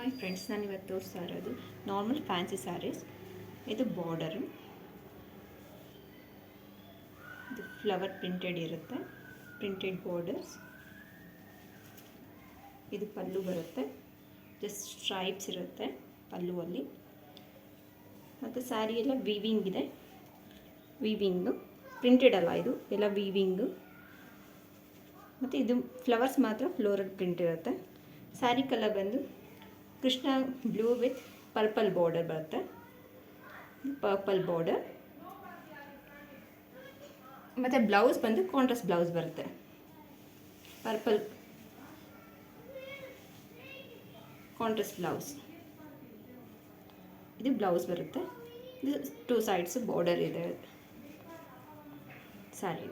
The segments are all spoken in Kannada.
ಹಾಯ್ ಫ್ರೆಂಡ್ಸ್, ನಾನು ಇವತ್ತು ತೋರಿಸ್ತಾ ಇರೋದು ನಾರ್ಮಲ್ ಫ್ಯಾನ್ಸಿ ಸ್ಯಾರೀಸ್. ಇದು ಬಾರ್ಡರು, ಇದು ಫ್ಲವರ್ ಪ್ರಿಂಟೆಡ್ ಇರುತ್ತೆ, ಪ್ರಿಂಟೆಡ್ ಬಾರ್ಡರ್ಸ್. ಇದು ಪಲ್ಲು ಬರುತ್ತೆ, ಜಸ್ಟ್ ಸ್ಟ್ರೈಪ್ಸ್ ಇರುತ್ತೆ ಪಲ್ಲುವಲ್ಲಿ. ಮತ್ತು ಸ್ಯಾರಿ ಎಲ್ಲ ವೀವಿಂಗ್ ಇದೆ, ವೀವಿಂಗು ಪ್ರಿಂಟೆಡ್ ಅಲ್ಲ, ಇದು ಎಲ್ಲ ವೀವಿಂಗು. ಮತ್ತು ಇದು ಫ್ಲವರ್ಸ್ ಮಾತ್ರ ಫ್ಲೋರಲ್ ಪ್ರಿಂಟ್ ಇರುತ್ತೆ. ಸ್ಯಾರಿ ಕಲರ್ ಬಂದು Krishna blue with purple border ಬರುತ್ತೆ, ಪರ್ಪಲ್ ಬಾರ್ಡರ್. ಮತ್ತು ಬ್ಲೌಸ್ ಬಂದು ಕಾಂಟ್ರಾಸ್ಟ್ ಬ್ಲೌಸ್ ಬರುತ್ತೆ, ಪರ್ಪಲ್ ಕಾಂಟ್ರಾಸ್ಟ್ ಬ್ಲೌಸ್. ಇದು ಬ್ಲೌಸ್ ಬರುತ್ತೆ, ಇದು 2 ಸೈಡ್ಸ್ ಬಾರ್ಡರ್ ಇದೆ ಸ್ಯಾರಿ.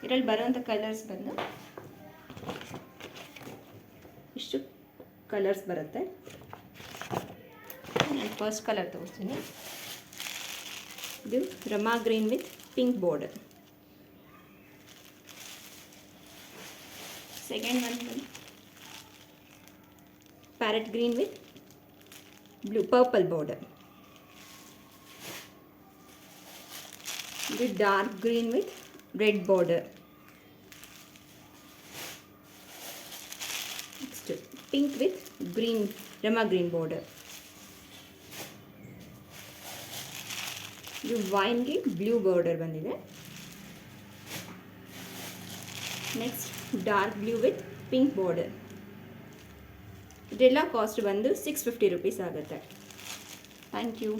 ಇದರಲ್ಲಿ ಬರೋಂಥ ಕಲರ್ಸ್ ಬಂದು ಇಷ್ಟು ಕಲರ್ಸ್ ಬರುತ್ತೆ. ನಾನು ಫಸ್ಟ್ ಕಲರ್ ತೋರಿಸ್ತೀನಿ. ಇದು Rama green with pink border. Second one ಬಂದು parrot green with blue purple border. ಇದು dark green with red border. Next pink with green Rama green border. ಇದು ವೈನ್ಗೆ ಬ್ಲೂ ಬಾರ್ಡರ್ ಬಂದಿದೆ. Next dark blue with pink border. ಇದೆಲ್ಲ ಕಾಸ್ಟ್ ಬಂದು 650 ರೂಪೀಸ್ ಆಗುತ್ತೆ. Thank you.